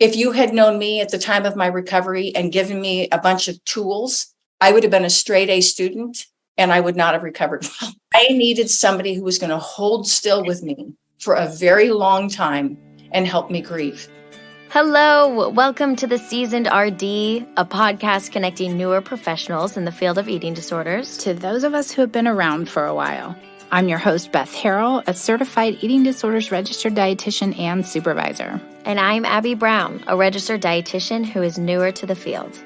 If you had known me at the time of my recovery and given me a bunch of tools, I would have been a straight A student and I would not have recovered. I needed somebody who was going to hold still with me for a very long time and help me grieve. Hello, welcome to the CEDRD, a podcast connecting newer professionals in the field of eating disorders to those of us who have been around for a while. I'm your host, Beth Harrell, a certified eating disorders registered dietitian and supervisor. And I'm Abby Brown, a registered dietitian who is newer to the field.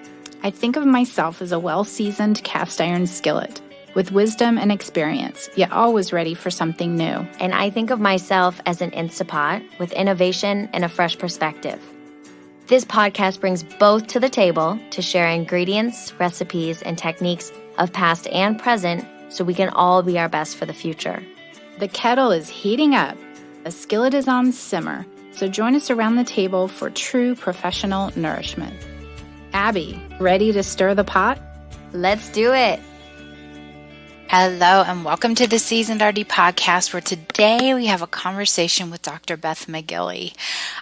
I think of myself as a well-seasoned cast iron skillet with wisdom and experience, yet always ready for something new. And I think of myself as an Instapot with innovation and a fresh perspective. This podcast brings both to the table to share ingredients, recipes, and techniques of past and present so we can all be our best for the future. The kettle is heating up. The skillet is on simmer. So join us around the table for true professional nourishment. Abby, ready to stir the pot? Let's do it. Hello and welcome to the CEDRD podcast, where today we have a conversation with Dr. Beth McGilley.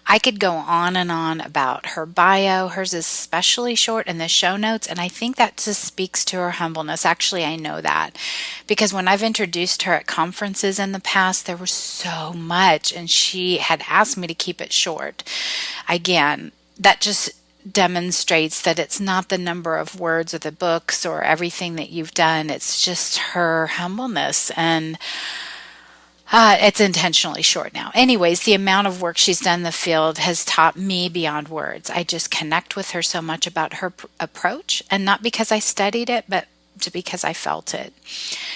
I could go on and on about her bio. Hers is especially short in the show notes, and I think that just speaks to her humbleness. Actually, I know that because when I've introduced her at conferences in the past, there was so much, and she had asked me to keep it short. Again, that just demonstrates that it's not the number of words or the books or everything that you've done. It's just her humbleness, and it's intentionally short now. Anyways, the amount of work she's done in the field has taught me beyond words. I just connect with her so much about her approach, and not because I studied it, but because I felt it.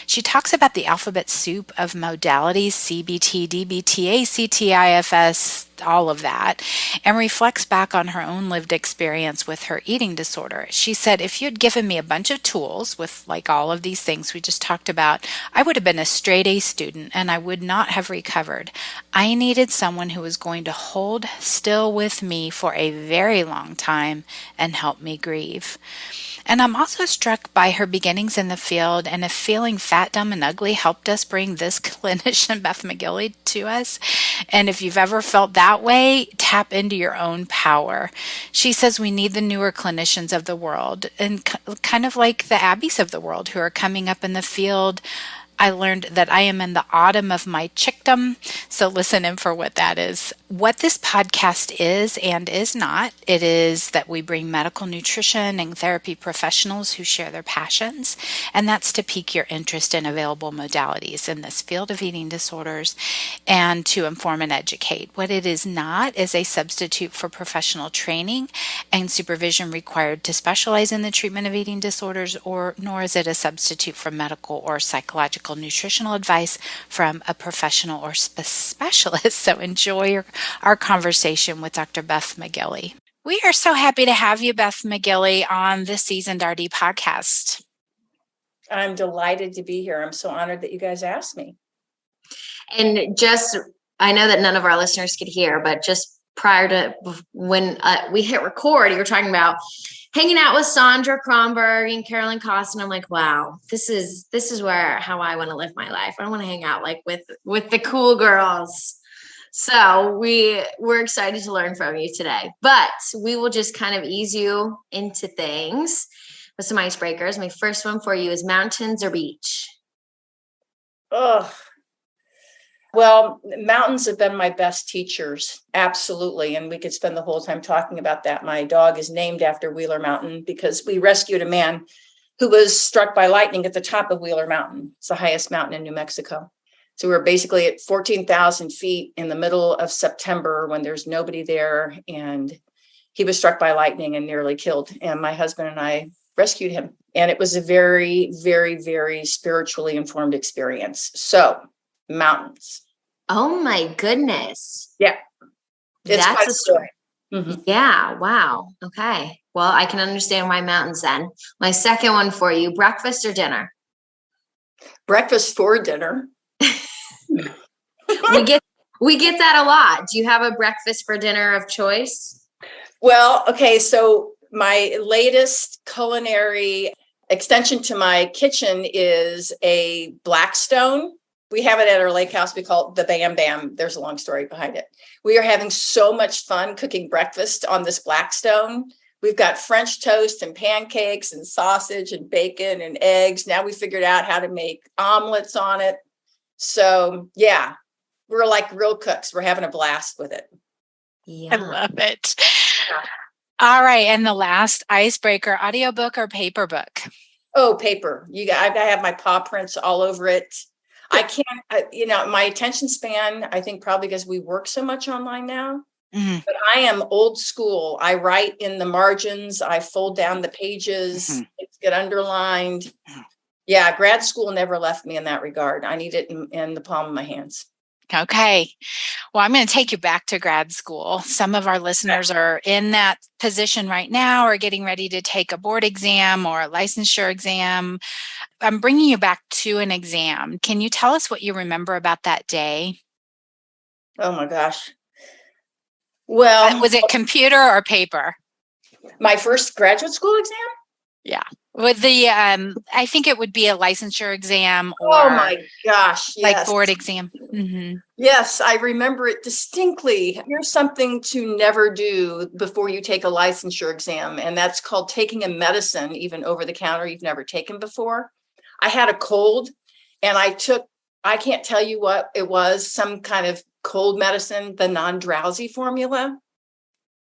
She talks about the alphabet soup of modalities, CBT, DBT, ACT, IFS, all of that, and reflects back on her own lived experience with her eating disorder. She said, if you'd given me a bunch of tools with like all of these things we just talked about, I would have been a straight A student and I would not have recovered. I needed someone who was going to hold still with me for a very long time and help me grieve. And I'm also struck by her beginnings in the field, and if feeling fat, dumb, and ugly helped us bring this clinician, Beth McGilley, to us. And if you've ever felt that way, tap into your own power. She says we need the newer clinicians of the world, and kind of like the Abbeys of the world who are coming up in the field. I learned that I am in the autumn of my chickdom, so listen in for what that is. What this podcast is and is not, it is that we bring medical nutrition and therapy professionals who share their passions, and that's to pique your interest in available modalities in this field of eating disorders and to inform and educate. What it is not is a substitute for professional training and supervision required to specialize in the treatment of eating disorders, nor is it a substitute for medical or psychological nutritional advice from a professional or specialist. So enjoy our conversation with Dr. Beth McGilley. We are so happy to have you, Beth McGilley, on the CEDRD podcast. I'm delighted to be here. I'm so honored that you guys asked me. And just, I know that none of our listeners could hear, but just prior to when we hit record, you were talking about hanging out with Sandra Kronberg and Carolyn Costin. I'm like, wow, this is how I want to live my life. I want to hang out like with the cool girls. So we're excited to learn from you today, but we will just kind of ease you into things with some icebreakers. My first one for you is mountains or beach? Well, mountains have been my best teachers. Absolutely. And we could spend the whole time talking about that. My dog is named after Wheeler Mountain because we rescued a man who was struck by lightning at the top of Wheeler Mountain. It's the highest mountain in New Mexico. So we were basically at 14,000 feet in the middle of September when there's nobody there. And he was struck by lightning and nearly killed. And my husband and I rescued him. And it was a very, very, very spiritually informed experience. So mountains. Oh my goodness. Yeah. That's a story. Mm-hmm. Yeah. Wow. Okay. Well, I can understand why mountains then. My second one for you, breakfast or dinner? Breakfast for dinner. We get that a lot. Do you have a breakfast for dinner of choice? Well, okay. So my latest culinary extension to my kitchen is a Blackstone We have it at our lake house. We call it the Bam Bam. There's a long story behind it. We are having so much fun cooking breakfast on this Blackstone. We've got French toast and pancakes and sausage and bacon and eggs. Now we figured out how to make omelets on it. So yeah, we're like real cooks. We're having a blast with it. Yeah. I love it. All right. And the last icebreaker, audiobook or paper book? Oh, paper. I have my paw prints all over it. I can't, my attention span, I think probably because we work so much online now, but I am old school. I write in the margins. I fold down the pages. It's get underlined. Yeah. Grad school never left me in that regard. I need it in the palm of my hands. Okay. Well, I'm going to take you back to grad school. Some of our listeners are in that position right now or getting ready to take a board exam or a licensure exam. I'm bringing you back to an exam. Can you tell us what you remember about that day? Oh my gosh. Well, was it computer or paper? My first graduate school exam? Yeah. With the, I think it would be a licensure exam or oh my gosh, yes. like board exam. Yes, I remember it distinctly. Here's something to never do before you take a licensure exam, and that's called taking a medicine, even over the counter you've never taken before. I had a cold and I can't tell you what it was, some kind of cold medicine, the non-drowsy formula.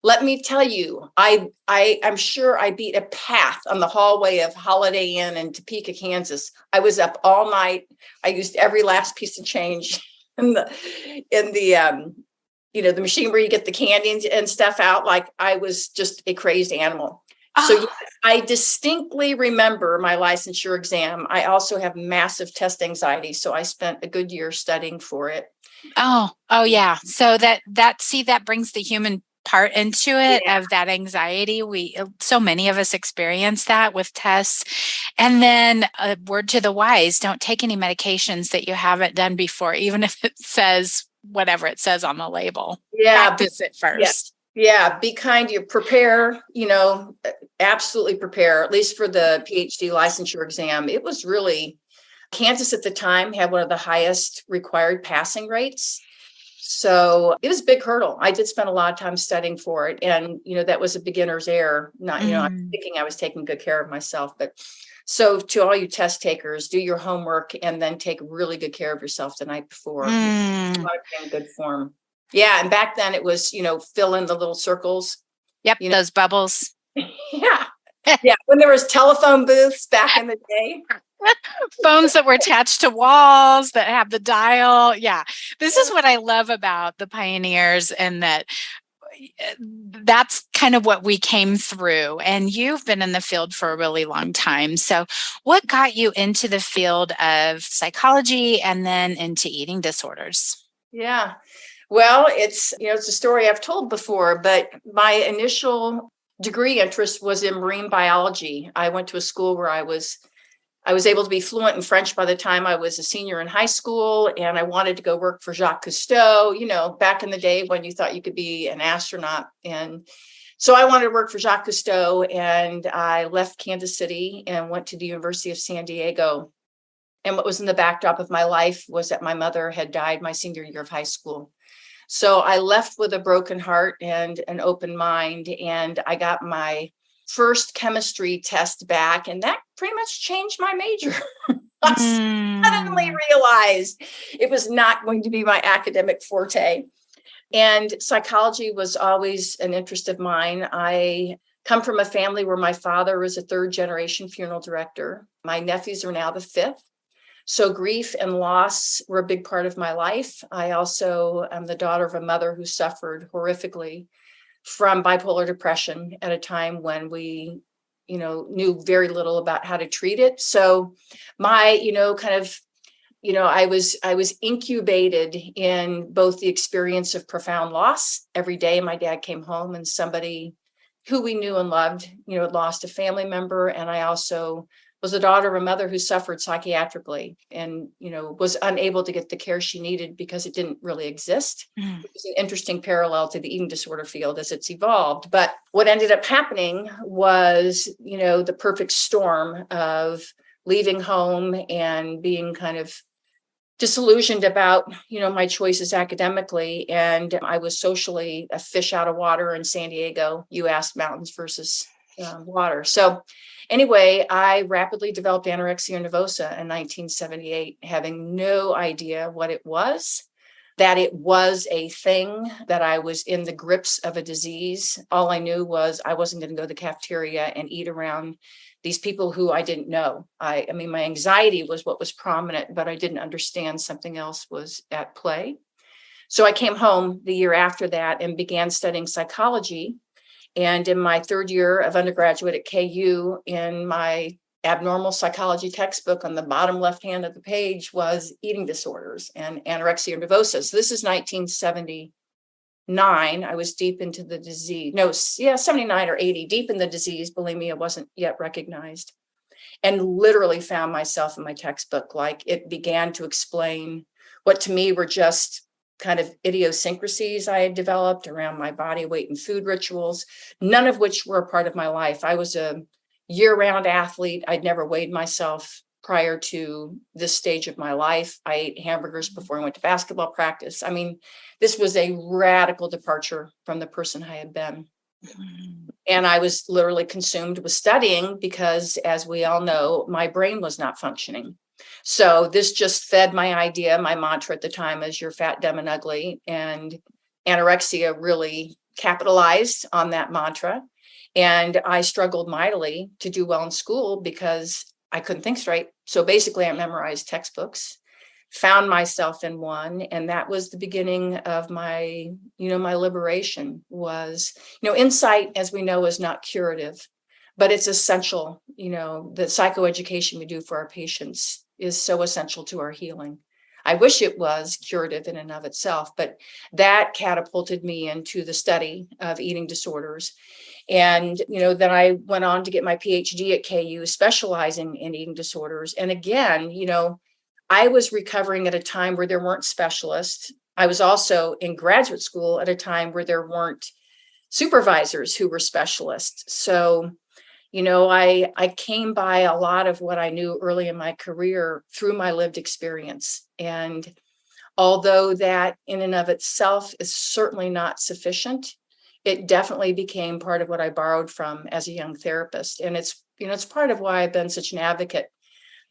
Let me tell you, I'm sure I beat a path on the hallway of Holiday Inn in Topeka, Kansas. I was up all night. I used every last piece of change in the machine where you get the candy and stuff out. Like I was just a crazed animal. Oh. So yes, I distinctly remember my licensure exam. I also have massive test anxiety, so I spent a good year studying for it. Oh yeah. So that brings the human part into it of that anxiety. So many of us experience that with tests. And then a word to the wise, don't take any medications that you haven't done before, even if it says whatever it says on the label. Yeah. Practice it first. Yeah. Be kind. You prepare, absolutely prepare, at least for the Ph.D. licensure exam. It was really, Kansas at the time had one of the highest required passing rates. So it was a big hurdle. I did spend a lot of time studying for it. And, that was a beginner's error. Not, I'm thinking I was taking good care of myself. But so to all you test takers, do your homework and then take really good care of yourself the night before. You want to be in good form. Yeah. And back then it was, fill in the little circles. Yep. Those bubbles. Yeah. Yeah. When there was telephone booths back in the day. Phones that were attached to walls that have the dial. Yeah. This is what I love about the pioneers, and that's kind of what we came through. And you've been in the field for a really long time. So what got you into the field of psychology and then into eating disorders? Yeah. Well, it's a story I've told before, but my initial degree interest was in marine biology. I went to a school where I was able to be fluent in French by the time I was a senior in high school, and I wanted to go work for Jacques Cousteau, back in the day when you thought you could be an astronaut. And so I wanted to work for Jacques Cousteau, and I left Kansas City and went to the University of San Diego. And what was in the backdrop of my life was that my mother had died my senior year of high school. So I left with a broken heart and an open mind, and I got my first chemistry test back, and that pretty much changed my major. I suddenly realized it was not going to be my academic forte. And psychology was always an interest of mine. I come from a family where my father was a third generation funeral director. My nephews are now the fifth. So grief and loss were a big part of my life. I also am the daughter of a mother who suffered horrifically from bipolar depression at a time when we, knew very little about how to treat it. So my, I was incubated in both the experience of profound loss. Every day my dad came home and somebody who we knew and loved, lost a family member. And I also was the daughter of a mother who suffered psychiatrically and, was unable to get the care she needed because it didn't really exist. It was an interesting parallel to the eating disorder field as it's evolved. But what ended up happening was, the perfect storm of leaving home and being kind of disillusioned about, my choices academically. And I was socially a fish out of water in San Diego. You asked mountains versus water. So anyway, I rapidly developed anorexia nervosa in 1978, having no idea what it was, that it was a thing, that I was in the grips of a disease. All I knew was I wasn't going to go to the cafeteria and eat around these people who I didn't know. I mean, my anxiety was what was prominent, but I didn't understand something else was at play. So I came home the year after that and began studying psychology. And in my third year of undergraduate at KU, in my abnormal psychology textbook, on the bottom left hand of the page was eating disorders and anorexia nervosa. So this is 1979. I was deep into the disease. 79 or 80, deep in the disease. Bulimia wasn't yet recognized, and literally found myself in my textbook. Like, it began to explain what to me were just kind of idiosyncrasies I had developed around my body weight and food rituals, none of which were a part of my life. I was a year-round athlete. I'd never weighed myself prior to this stage of my life. I ate hamburgers before I went to basketball practice. I mean, this was a radical departure from the person I had been. And I was literally consumed with studying because, as we all know, my brain was not functioning. So this just fed my idea. My mantra at the time is "you're fat, dumb, and ugly." And anorexia really capitalized on that mantra. And I struggled mightily to do well in school because I couldn't think straight. So basically, I memorized textbooks, found myself in one. And that was the beginning of my liberation. Was, insight, as we know, is not curative, but it's essential. The psychoeducation we do for our patients is so essential to our healing. I wish it was curative in and of itself, but that catapulted me into the study of eating disorders. And, then I went on to get my Ph.D. at KU, specializing in eating disorders. And again, I was recovering at a time where there weren't specialists. I was also in graduate school at a time where there weren't supervisors who were specialists. So, I came by a lot of what I knew early in my career through my lived experience. And although that in and of itself is certainly not sufficient, it definitely became part of what I borrowed from as a young therapist. And it's part of why I've been such an advocate.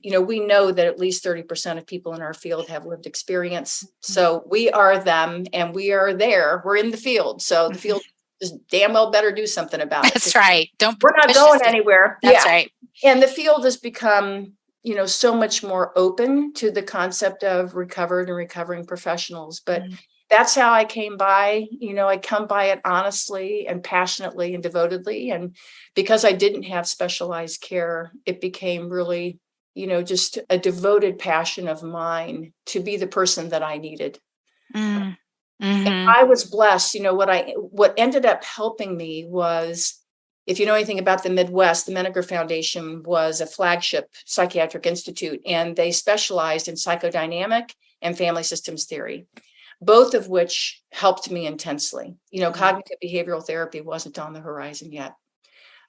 We know that at least 30% of people in our field have lived experience. So we are them and we are there. We're in the field. So the field is damn well better do something about it. That's right. We're not going anywhere. That's right. And the field has become, so much more open to the concept of recovered and recovering professionals. But that's how I came by. I come by it honestly and passionately and devotedly. And because I didn't have specialized care, it became really, just a devoted passion of mine to be the person that I needed. And I was blessed. What ended up helping me was, if you know anything about the Midwest, the Menninger Foundation was a flagship psychiatric institute, and they specialized in psychodynamic and family systems theory, both of which helped me intensely. Cognitive behavioral therapy wasn't on the horizon yet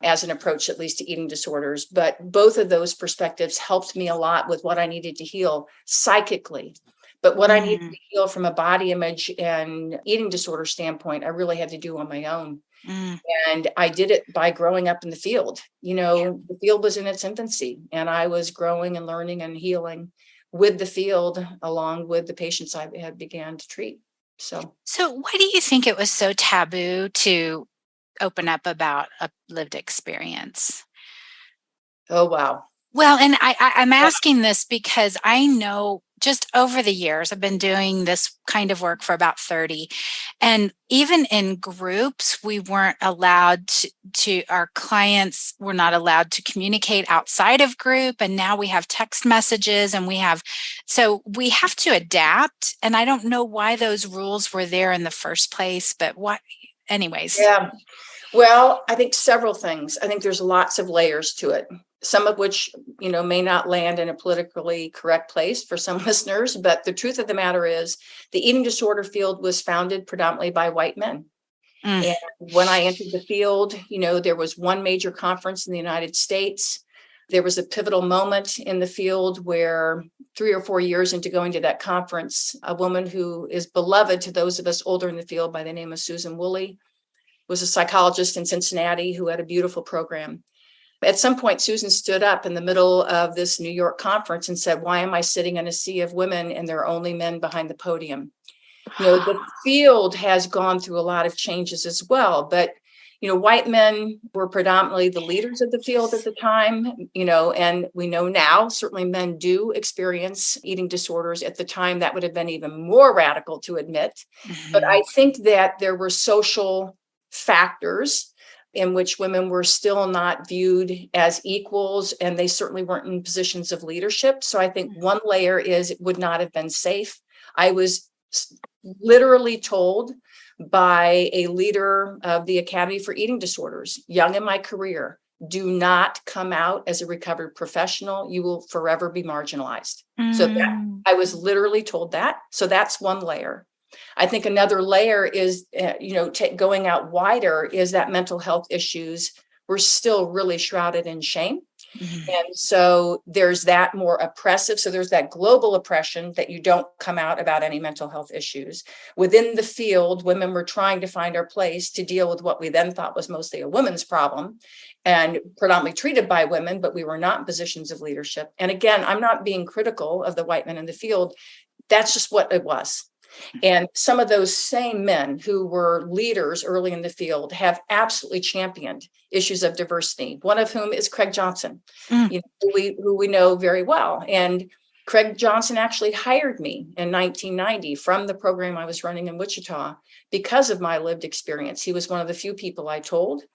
as an approach, at least to eating disorders, but both of those perspectives helped me a lot with what I needed to heal psychically. But what I needed to heal from a body image and eating disorder standpoint, I really had to do on my own. And I did it by growing up in the field. The field was in its infancy, and I was growing and learning and healing with the field, along with the patients I had began to treat. So why do you think it was so taboo to open up about a lived experience? Oh, wow. Well, and I'm asking this because I know just over the years, I've been doing this kind of work for about 30. And even in groups, we weren't allowed to our clients were not allowed to communicate outside of group. And now we have text messages and we have to adapt. And I don't know why those rules were there in the first place, but anyways. Yeah. Well, I think several things. I think there's lots of layers to it. Some of which, may not land in a politically correct place for some listeners. But the truth of the matter is the eating disorder field was founded predominantly by white men. And when I entered the field, there was one major conference in the United States. There was a pivotal moment in the field where 3 or 4 years into going to that conference, a woman who is beloved to those of us older in the field by the name of Susan Woolley was a psychologist in Cincinnati who had a beautiful program. At some point, Susan stood up in the middle of this New York conference and said, "Why am I sitting in a sea of women and there are only men behind the podium?" The field has gone through a lot of changes as well, but white men were predominantly the leaders of the field at the time, and we know now certainly men do experience eating disorders. At the time, that would have been even more radical to admit. But I think that there were social factors in which women were still not viewed as equals, and they certainly weren't in positions of leadership. So I think one layer is it would not have been safe. I was literally told by a leader of the Academy for Eating Disorders, young in my career, do not come out as a recovered professional. You will forever be marginalized. So I was literally told that. So that's one layer. I think another layer is, going out wider is that mental health issues were still really shrouded in shame. And so there's that more oppressive. So there's that global oppression that you don't come out about any mental health issues. Within the field, women were trying to find our place to deal with what we then thought was mostly a women's problem and predominantly treated by women, but we were not in positions of leadership. And again, I'm not being critical of the white men in the field. That's just what it was. And some of those same men who were leaders early in the field have absolutely championed issues of diversity, one of whom is Craig Johnson, who we know very well. And Craig Johnson actually hired me in 1990 from the program I was running in Wichita because of my lived experience. He was one of the few people I told,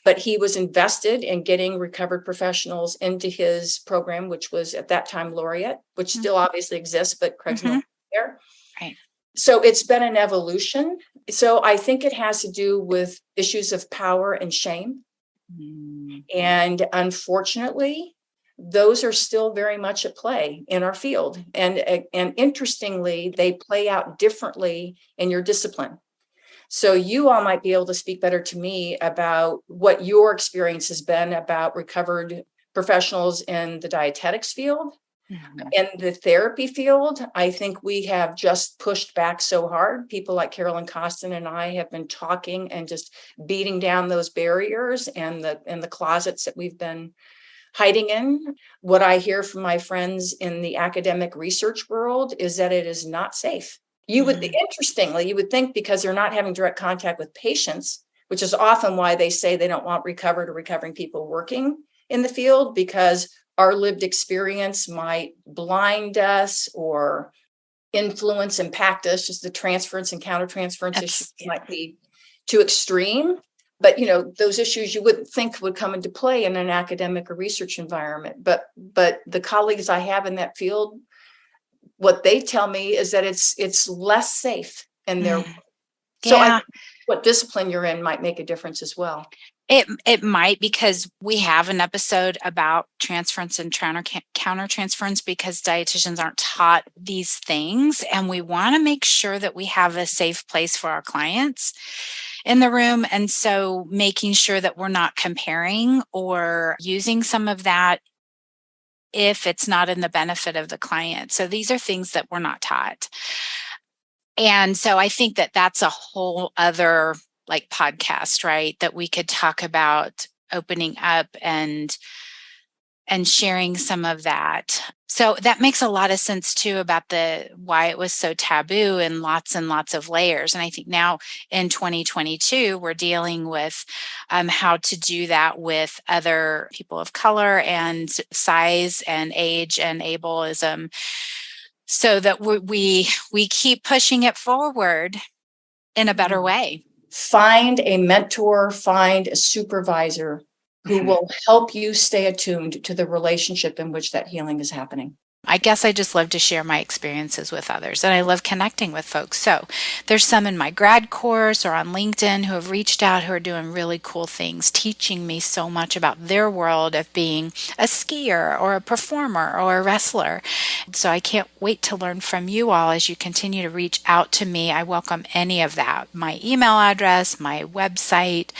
but he was invested in getting recovered professionals into his program, which was at that time Laureate, which still obviously exists, but Craig's not there. Right. So it's been an evolution. So I think it has to do with issues of power and shame. And unfortunately, those are still very much at play in our field. And interestingly, they play out differently in your discipline. So you all might be able to speak better to me about what your experience has been about recovered professionals in the dietetics field. In the therapy field, I think we have just pushed back so hard. People like Carolyn Costin and I have been talking and just beating down those barriers and the closets that we've been hiding in. What I hear from my friends in the academic research world is that it is not safe. Interestingly, you would think because they're not having direct contact with patients, which is often why they say they don't want recovered or recovering people working in the field, because our lived experience might blind us or influence, impact us. Just the transference and countertransference issues might be too extreme. But, those issues you wouldn't think would come into play in an academic or research environment. But the colleagues I have in that field, what they tell me is that it's less safe in their. So I think what discipline you're in might make a difference as well. It might, because we have an episode about transference and countertransference, because dietitians aren't taught these things, and we want to make sure that we have a safe place for our clients in the room. And so making sure that we're not comparing or using some of that if it's not in the benefit of the client. So these are things that we're not taught. And so I think that that's a whole other podcast, right? That we could talk about opening up and sharing some of that. So that makes a lot of sense too about why it was so taboo and lots of layers. And I think now in 2022, we're dealing with how to do that with other people of color and size and age and ableism, so that we keep pushing it forward in a better way. Find a mentor, find a supervisor who will help you stay attuned to the relationship in which that healing is happening. I guess I just love to share my experiences with others, and I love connecting with folks. So there's some in my grad course or on LinkedIn who have reached out, who are doing really cool things, teaching me so much about their world of being a skier or a performer or a wrestler. So I can't wait to learn from you all as you continue to reach out to me. I welcome any of that. My email address, my website,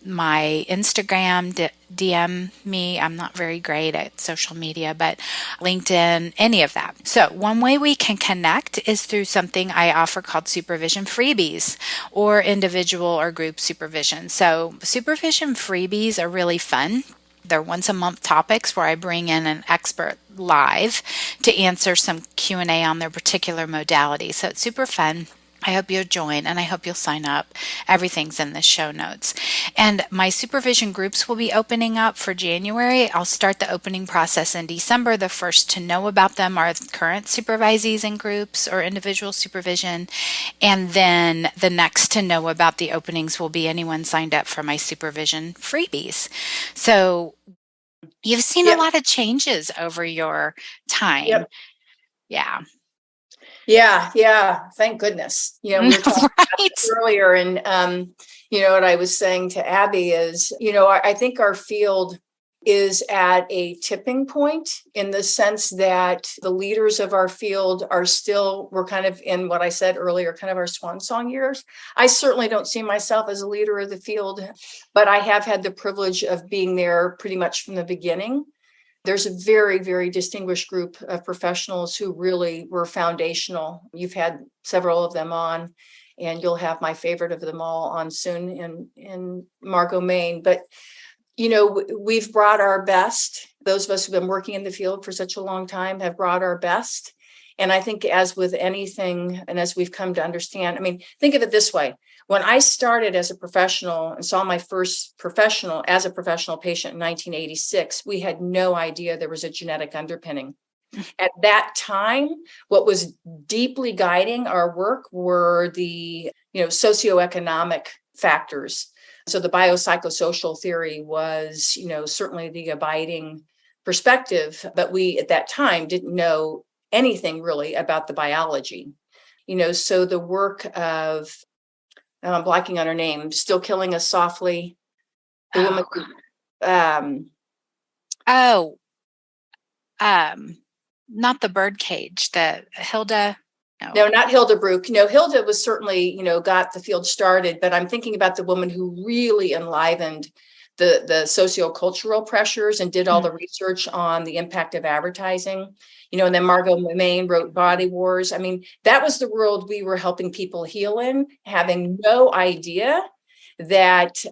my Instagram, DM me. I'm not very great at social media, but LinkedIn, any of that. So one way we can connect is through something I offer called supervision freebies or individual or group supervision. So supervision freebies are really fun. They're once a month topics where I bring in an expert live to answer some Q&A on their particular modality. So it's super fun. I hope you'll join and I hope you'll sign up. Everything's in the show notes. And my supervision groups will be opening up for January. I'll start the opening process in December. The first to know about them are current supervisees in groups or individual supervision. And then the next to know about the openings will be anyone signed up for my supervision freebies. So you've seen a lot of changes over your time. Yep. Yeah. Yeah. Thank goodness. We were talking about this earlier, and what I was saying to Abby is, I think our field is at a tipping point in the sense that the leaders of our field we're kind of in what I said earlier, kind of our swan song years. I certainly don't see myself as a leader of the field, but I have had the privilege of being there pretty much from the beginning. There's a very, very distinguished group of professionals who really were foundational. You've had several of them on, and you'll have my favorite of them all on soon in Margo, Maine. But, we've brought our best. Those of us who've been working in the field for such a long time have brought our best. And I think as with anything, and as we've come to understand, think of it this way. When I started as a professional and saw my first professional patient in 1986, we had no idea there was a genetic underpinning. At that time, what was deeply guiding our work were the, socioeconomic factors. So the biopsychosocial theory was, certainly the abiding perspective, but we at that time didn't know anything really about the biology. So the work of, I'm blanking on her name, Still Killing Us Softly. The woman, not the birdcage, the Hilda. No, not Hilda Bruck. Hilda was certainly, got the field started, but I'm thinking about the woman who really enlivened the sociocultural pressures and did all the research on the impact of advertising. And then Margo Maine wrote Body Wars. That was the world we were helping people heal in, having no idea that,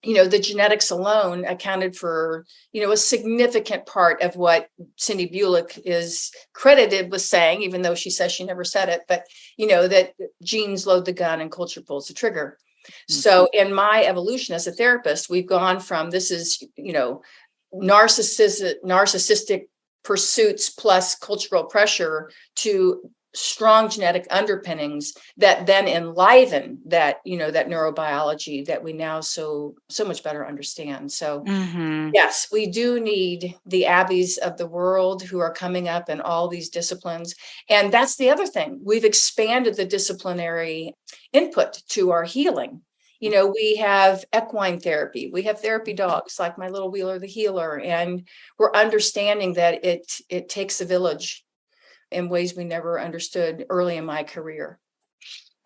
the genetics alone accounted for, a significant part of what Cindy Bulick is credited with saying, even though she says she never said it, but, that genes load the gun and culture pulls the trigger. Mm-hmm. So in my evolution as a therapist, we've gone from this is, narcissistic pursuits plus cultural pressure to strong genetic underpinnings that then enliven that, that neurobiology that we now so much better understand. So yes, we do need the Abbeys of the world who are coming up in all these disciplines. And that's the other thing. We've expanded the disciplinary input to our healing. We have equine therapy. We have therapy dogs like my little Wheeler the Healer. And we're understanding that it takes a village in ways we never understood early in my career.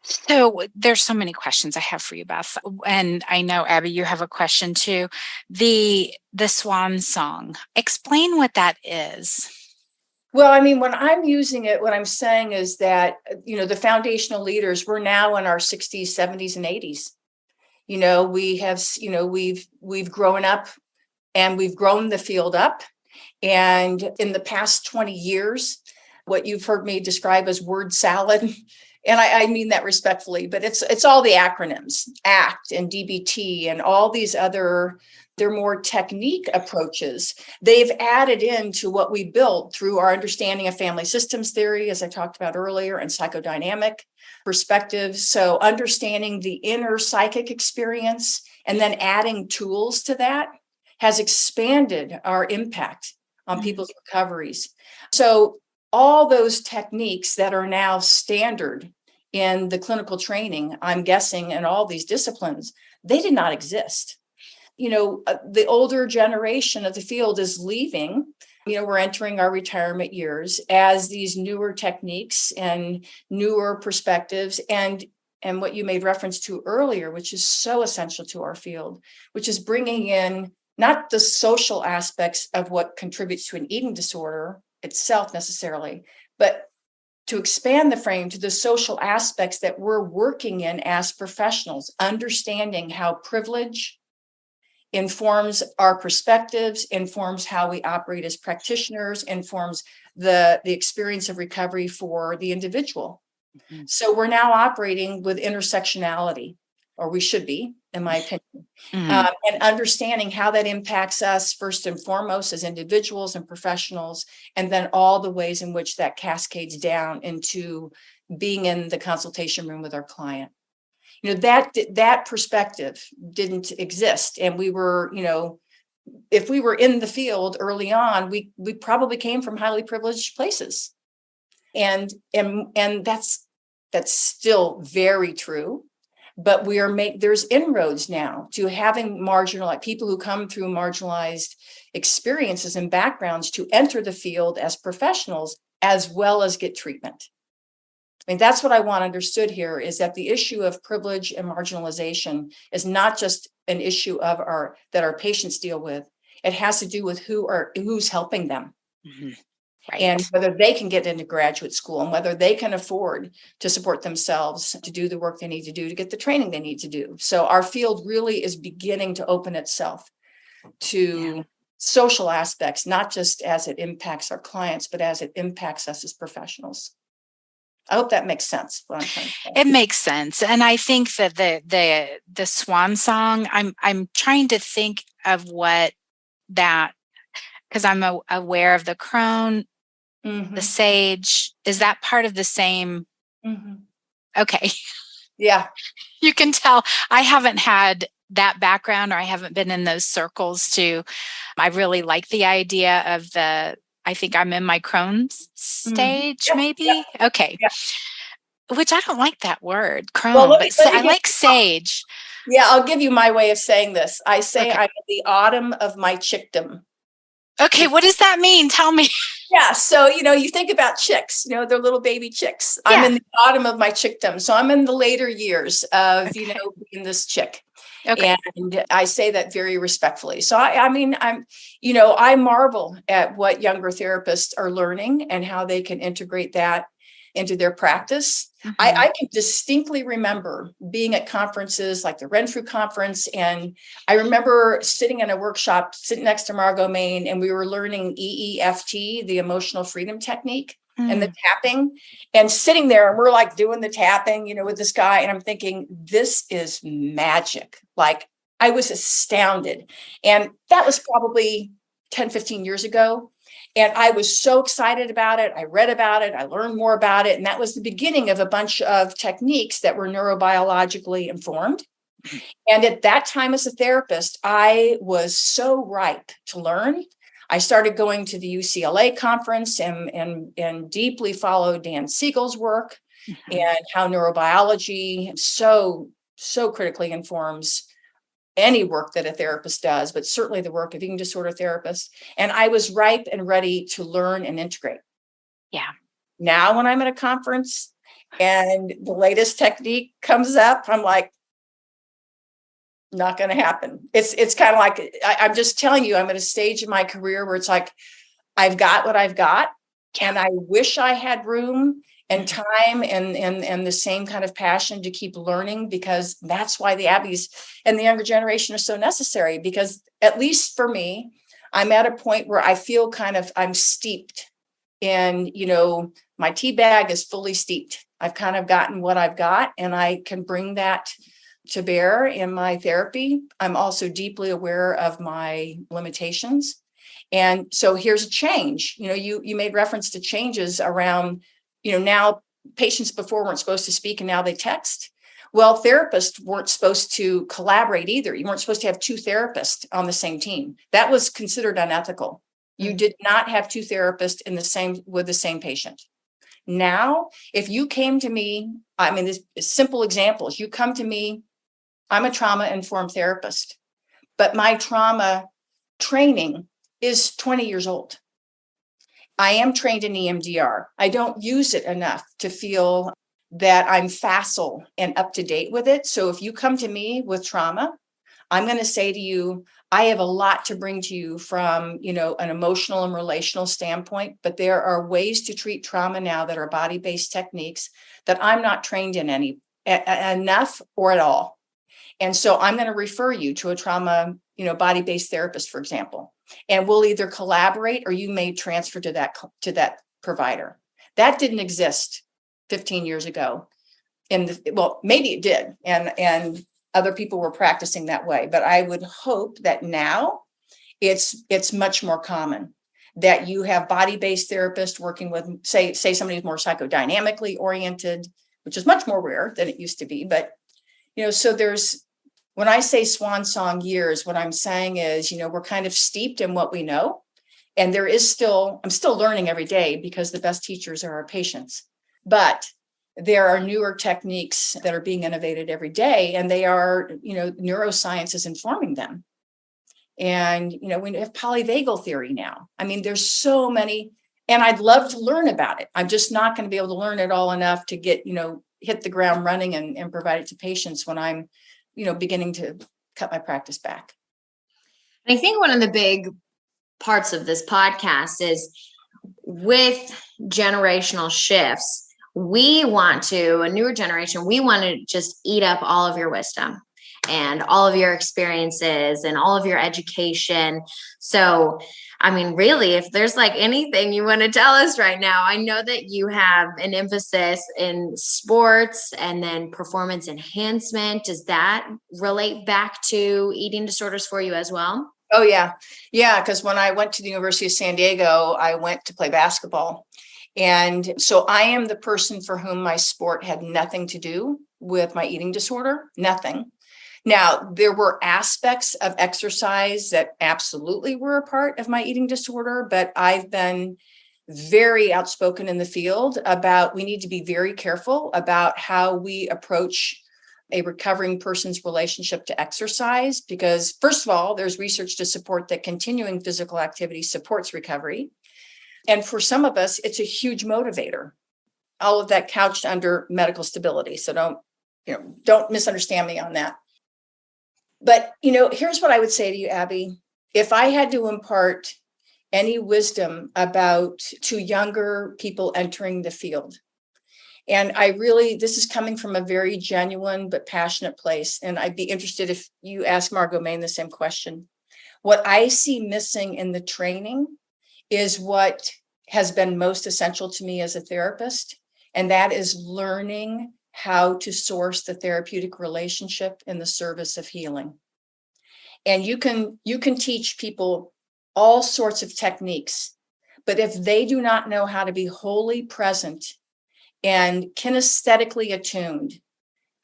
So there's so many questions I have for you, Beth. And I know, Abby, you have a question too. The swan song, explain what that is. Well, when I'm using it, what I'm saying is that, the foundational leaders, we're now in our 60s, 70s, and 80s. We have, we've grown up and we've grown the field up. And in the past 20 years, what you've heard me describe as word salad, and I mean that respectfully, but it's all the acronyms, ACT and DBT and all these other, they're more technique approaches. They've added into what we built through our understanding of family systems theory, as I talked about earlier, and psychodynamic perspectives. So understanding the inner psychic experience and then adding tools to that has expanded our impact on people's recoveries. So all those techniques that are now standard in the clinical training, I'm guessing, in all these disciplines, they did not exist. The older generation of the field is leaving. We're entering our retirement years as these newer techniques and newer perspectives and what you made reference to earlier, which is so essential to our field, which is bringing in not the social aspects of what contributes to an eating disorder itself necessarily, but to expand the frame to the social aspects that we're working in as professionals, understanding how privilege informs our perspectives, informs how we operate as practitioners, informs the experience of recovery for the individual. Mm-hmm. So we're now operating with intersectionality, or we should be, in my opinion, and understanding how that impacts us first and foremost as individuals and professionals, and then all the ways in which that cascades down into being in the consultation room with our client. That perspective didn't exist. And we were, if we were in the field early on, we probably came from highly privileged places. And that's still very true. But there's inroads now to having marginalized people who come through marginalized experiences and backgrounds to enter the field as professionals, as well as get treatment. I mean, that's what I want understood here, is that the issue of privilege and marginalization is not just an issue that our patients deal with. It has to do with who's helping them. Mm-hmm. Right. And whether they can get into graduate school and whether they can afford to support themselves to do the work they need to do to get the training they need to do. So our field really is beginning to open itself to social aspects, not just as it impacts our clients, but as it impacts us as professionals. I hope that makes sense. What I'm trying to say. It makes sense. And I think that the swan song, I'm trying to think of what that, because I'm aware of the crone, the sage. Is that part of the same? Mm-hmm. Okay. Yeah. You can tell I haven't had that background, or I haven't been in those circles I really like the idea of I think I'm in my Crohn's stage, maybe. Yeah. Okay. Yeah. Which I don't like that word, Crohn, but I like sage. Yeah, I'll give you my way of saying this. I say I'm in the autumn of my chickdom. Okay, what does that mean? Tell me. Yeah, so, you think about chicks, they're little baby chicks. Yeah. I'm in the autumn of my chickdom. So I'm in the later years of, being this chick. Okay. And I say that very respectfully. So I marvel at what younger therapists are learning and how they can integrate that into their practice. Mm-hmm. I can distinctly remember being at conferences like the Renfrew conference. And I remember sitting in a workshop, sitting next to Margo, Maine, and we were learning EEFT, the emotional freedom technique, and the tapping, and sitting there, and we're like doing the tapping, with this guy. And I'm thinking, this is magic. Like, I was astounded. And that was probably 10, 15 years ago. And I was so excited about it. I read about it. I learned more about it. And that was the beginning of a bunch of techniques that were neurobiologically informed. Mm-hmm. And at that time as a therapist, I was so ripe to learn. I started going to the UCLA conference and deeply followed Dan Siegel's work, mm-hmm. and how neurobiology so critically informs any work that a therapist does, but certainly the work of eating disorder therapists. And I was ripe and ready to learn and integrate. Yeah. Now, when I'm at a conference and the latest technique comes up, I'm like, not going to happen. It's kind of like, I'm just telling you, I'm at a stage in my career where it's like, I've got what I've got, and I wish I had room and time and the same kind of passion to keep learning, because that's why the Abbeys and the younger generation are so necessary. Because at least for me, I'm at a point where I feel I'm steeped in, my tea bag is fully steeped. I've kind of gotten what I've got, and I can bring that to bear in my therapy. I'm also deeply aware of my limitations. And so here's a change. You made reference to changes around, now patients before weren't supposed to speak and now they text. Well, therapists weren't supposed to collaborate either. You weren't supposed to have two therapists on the same team. That was considered unethical. You did not have two therapists with the same patient. Now, if you came to me, I mean, this is simple examples. You come to me, I'm a trauma-informed therapist, but my trauma training is 20 years old. I am trained in EMDR. I don't use it enough to feel that I'm facile and up to date with it. So if you come to me with trauma, I'm going to say to you, I have a lot to bring to you from, an emotional and relational standpoint, but there are ways to treat trauma now that are body-based techniques that I'm not trained in enough or at all. And so I'm going to refer you to a trauma, body-based therapist, for example, and we'll either collaborate or you may transfer to that provider. That didn't exist 15 years ago. Well, maybe it did. And other people were practicing that way, but I would hope that now it's much more common that you have body-based therapists working with, say somebody who's more psychodynamically oriented, which is much more rare than it used to be. But, so when I say swan song years, what I'm saying is, we're kind of steeped in what we know. And I'm still learning every day because the best teachers are our patients. But there are newer techniques that are being innovated every day, and they are, neuroscience is informing them. And, we have polyvagal theory now. I mean, there's so many, and I'd love to learn about it. I'm just not going to be able to learn it all enough to get, hit the ground running and provide it to patients when I'm, beginning to cut my practice back. I think one of the big parts of this podcast is with generational shifts, a newer generation, we want to just eat up all of your wisdom and all of your experiences and all of your education. So, I mean, really, if there's anything you want to tell us right now, I know that you have an emphasis in sports and then performance enhancement. Does that relate back to eating disorders for you as well? Oh, yeah. Yeah. Because when I went to the University of San Diego, I went to play basketball. And so I am the person for whom my sport had nothing to do with my eating disorder, nothing. Now, there were aspects of exercise that absolutely were a part of my eating disorder, but I've been very outspoken in the field about we need to be very careful about how we approach a recovering person's relationship to exercise, because first of all, there's research to support that continuing physical activity supports recovery. And for some of us, it's a huge motivator. All of that couched under medical stability. So don't misunderstand me on that. But, here's what I would say to you, Abby. If I had to impart any wisdom to younger people entering the field, and this is coming from a very genuine but passionate place, and I'd be interested if you ask Margo Maine the same question. What I see missing in the training is what has been most essential to me as a therapist, and that is learning how to source the therapeutic relationship in the service of healing. And you can teach people all sorts of techniques, but if they do not know how to be wholly present and kinesthetically attuned,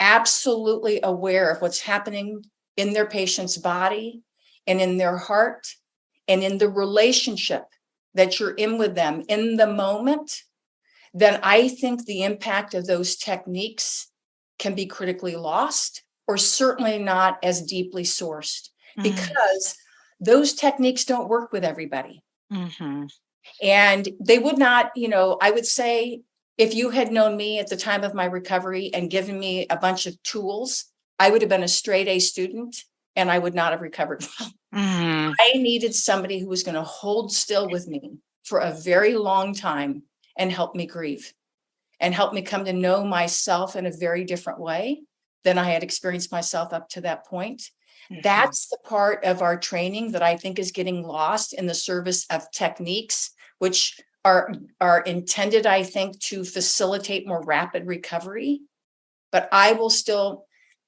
absolutely aware of what's happening in their patient's body and in their heart and in the relationship that you're in with them in the moment, then I think the impact of those techniques can be critically lost or certainly not as deeply sourced because those techniques don't work with everybody. Mm-hmm. And they would not, I would say if you had known me at the time of my recovery and given me a bunch of tools, I would have been a straight A student and I would not have recovered well. Mm-hmm. I needed somebody who was going to hold still with me for a very long time and help me grieve and help me come to know myself in a very different way than I had experienced myself up to that point. Mm-hmm. That's the part of our training that I think is getting lost in the service of techniques, which are intended, I think, to facilitate more rapid recovery. But I will still,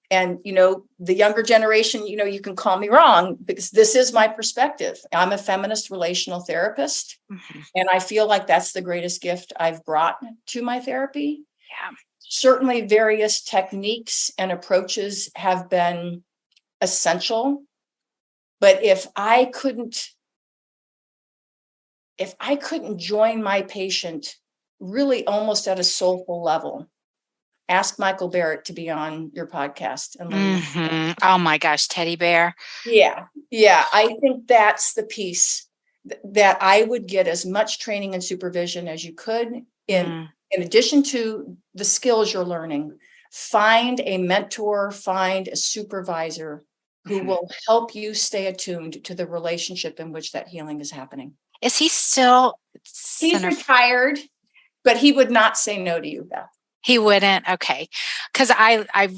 and, the younger generation, you can call me wrong because this is my perspective. I'm a feminist relational therapist. Mm-hmm. And I feel like that's the greatest gift I've brought to my therapy. Yeah. Certainly various techniques and approaches have been essential. But if I couldn't if I couldn't join my patient really almost at a soulful level, ask Michael Barrett to be on your podcast and learn. Oh my gosh, teddy bear. Yeah. I think that's the piece that I would get as much training and supervision as you could in addition to the skills you're learning. Find a mentor, find a supervisor who will help you stay attuned to the relationship in which that healing is happening. Is he still? He's retired, but he would not say no to you, Beth. He wouldn't. Okay. Because I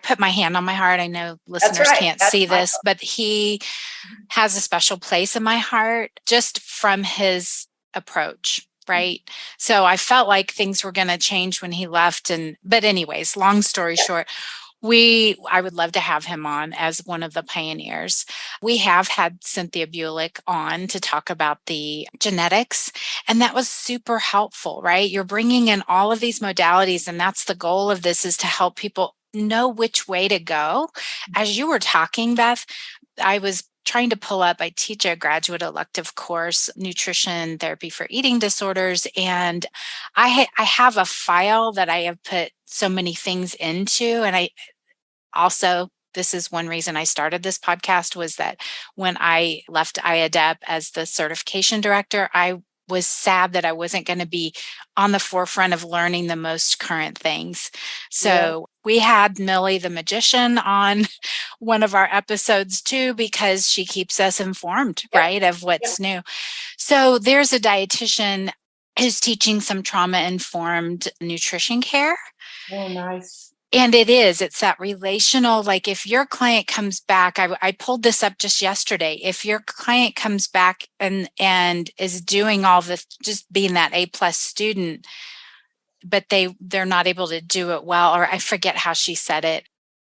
put my hand on my heart. I know listeners can't see this, but he has a special place in my heart just from his approach. Right. So I felt like things were going to change when he left. But anyways, long story short, I would love to have him on as one of the pioneers. We have had Cynthia Bulick on to talk about the genetics, and that was super helpful, right? You're bringing in all of these modalities, and that's the goal of this, is to help people know which way to go. As you were talking, Beth, I was trying to pull up, I teach a graduate elective course, Nutrition Therapy for Eating Disorders. And I have a file that I have put so many things into. And this is one reason I started this podcast, was that when I left IADEP as the certification director, I was sad that I wasn't going to be on the forefront of learning the most current things. So we had Millie the magician on one of our episodes too, because she keeps us informed, right, of what's new. So there's a dietitian who's teaching some trauma-informed nutrition care. Oh, nice. And it's that relational, like if your client comes back, I pulled this up just yesterday. If your client comes back and is doing all this, just being that A+ student, but they're not able to do it well, or I forget how she said it,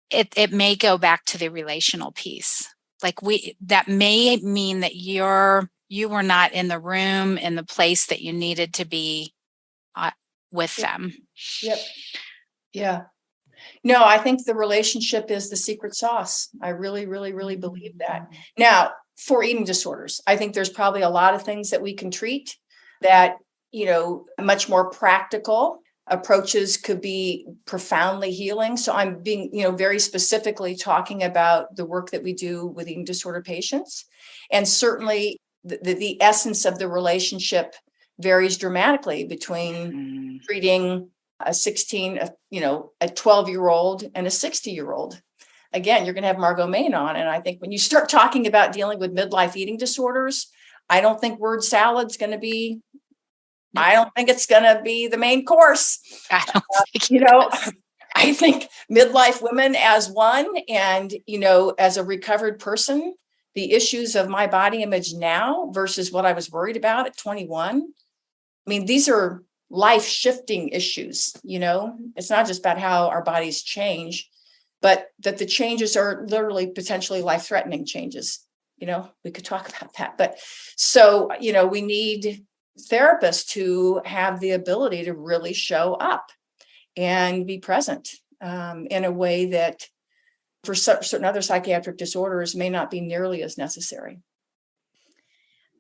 it may go back to the relational piece. Like that may mean that you were not in the room, in the place that you needed to be with them. Yep. Yeah. No, I think the relationship is the secret sauce. I really, really, really believe that. Now, for eating disorders, I think there's probably a lot of things that we can treat that, much more practical approaches could be profoundly healing. So I'm being, very specifically talking about the work that we do with eating disorder patients. And certainly the essence of the relationship varies dramatically between treating a 12-year-old and a 60-year-old. Again, you're going to have Margo Maine on. And I think when you start talking about dealing with midlife eating disorders, I don't think word salad's going to be, I don't think it's going to be the main course. I don't think I think midlife women as one, and, as a recovered person, the issues of my body image now versus what I was worried about at 21. I mean, these are life-shifting issues. It's not just about how our bodies change, but that the changes are literally potentially life-threatening changes. We could talk about that. But so, we need therapists to have the ability to really show up and be present in a way that for certain other psychiatric disorders may not be nearly as necessary.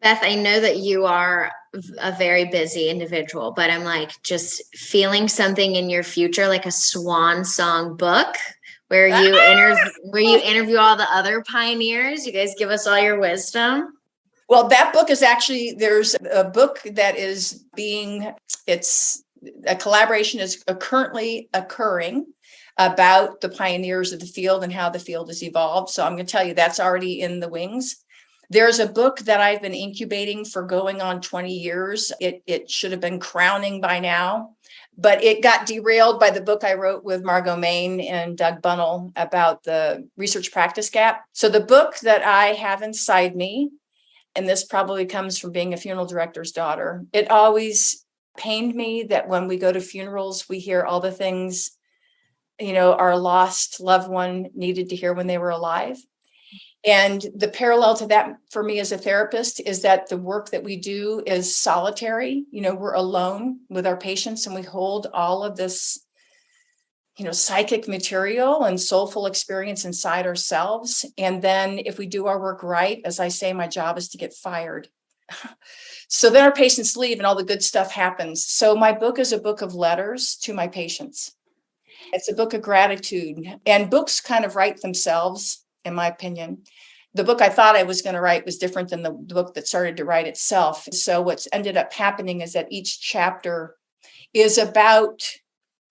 Beth, I know that you are a very busy individual, but I'm just feeling something in your future, like a swan song book where you interview all the other pioneers. You guys give us all your wisdom. Well, that book is actually, there's a book that is it's a collaboration is currently occurring about the pioneers of the field and how the field has evolved. So I'm going to tell you that's already in the wings. There's a book that I've been incubating for going on 20 years. It should have been crowning by now, but it got derailed by the book I wrote with Margo Maine and Doug Bunnell about the research practice gap. So the book that I have inside me, and this probably comes from being a funeral director's daughter, it always pained me that when we go to funerals, we hear all the things, our lost loved one needed to hear when they were alive. And the parallel to that for me as a therapist is that the work that we do is solitary. We're alone with our patients and we hold all of this, psychic material and soulful experience inside ourselves. And then if we do our work right, as I say, my job is to get fired So then our patients leave and all the good stuff happens. So my book is a book of letters to my patients. It's a book of gratitude, and books kind of write themselves, in my opinion. The book I thought I was going to write was different than the book that started to write itself. So what's ended up happening is that each chapter is about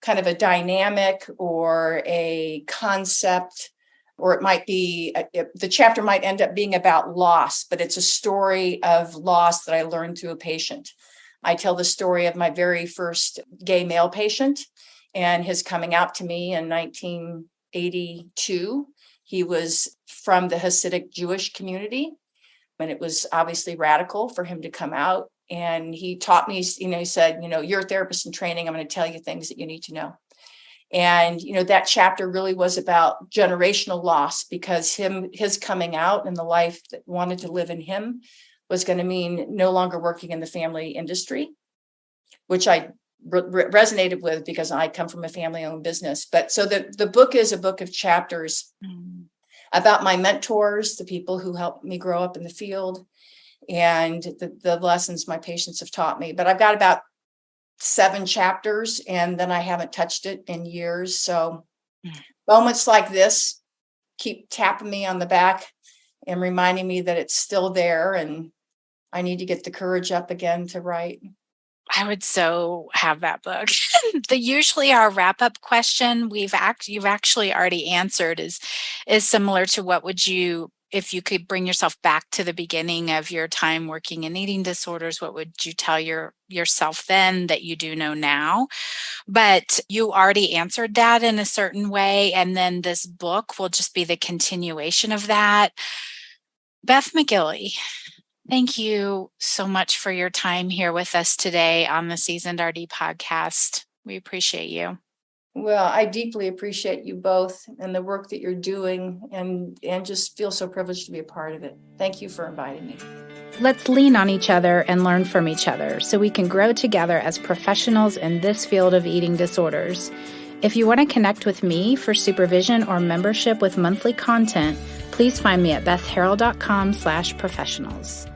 kind of a dynamic or a concept, or it might be, the chapter might end up being about loss, but it's a story of loss that I learned through a patient. I tell the story of my very first gay male patient and his coming out to me in 1982. He was from the Hasidic Jewish community, and it was obviously radical for him to come out. And he taught me, he said, you're a therapist in training. I'm going to tell you things that you need to know. And, that chapter really was about generational loss, because his coming out and the life that wanted to live in him was going to mean no longer working in the family industry, which I resonated with because I come from a family-owned business. But so the book is a book of chapters about my mentors, the people who helped me grow up in the field, and the lessons my patients have taught me. But I've got about 7 chapters, and then I haven't touched it in years. So moments like this keep tapping me on the back and reminding me that it's still there, and I need to get the courage up again to write. I would so have that book. Usually our wrap-up question you've actually already answered is similar to what would you, if you could bring yourself back to the beginning of your time working in eating disorders, what would you tell yourself then that you do know now? But you already answered that in a certain way. And then this book will just be the continuation of that. Beth McGilley, thank you so much for your time here with us today on the CEDRD podcast. We appreciate you. Well, I deeply appreciate you both and the work that you're doing, and just feel so privileged to be a part of it. Thank you for inviting me. Let's lean on each other and learn from each other so we can grow together as professionals in this field of eating disorders. If you want to connect with me for supervision or membership with monthly content, please find me at bethharrell.com/professionals.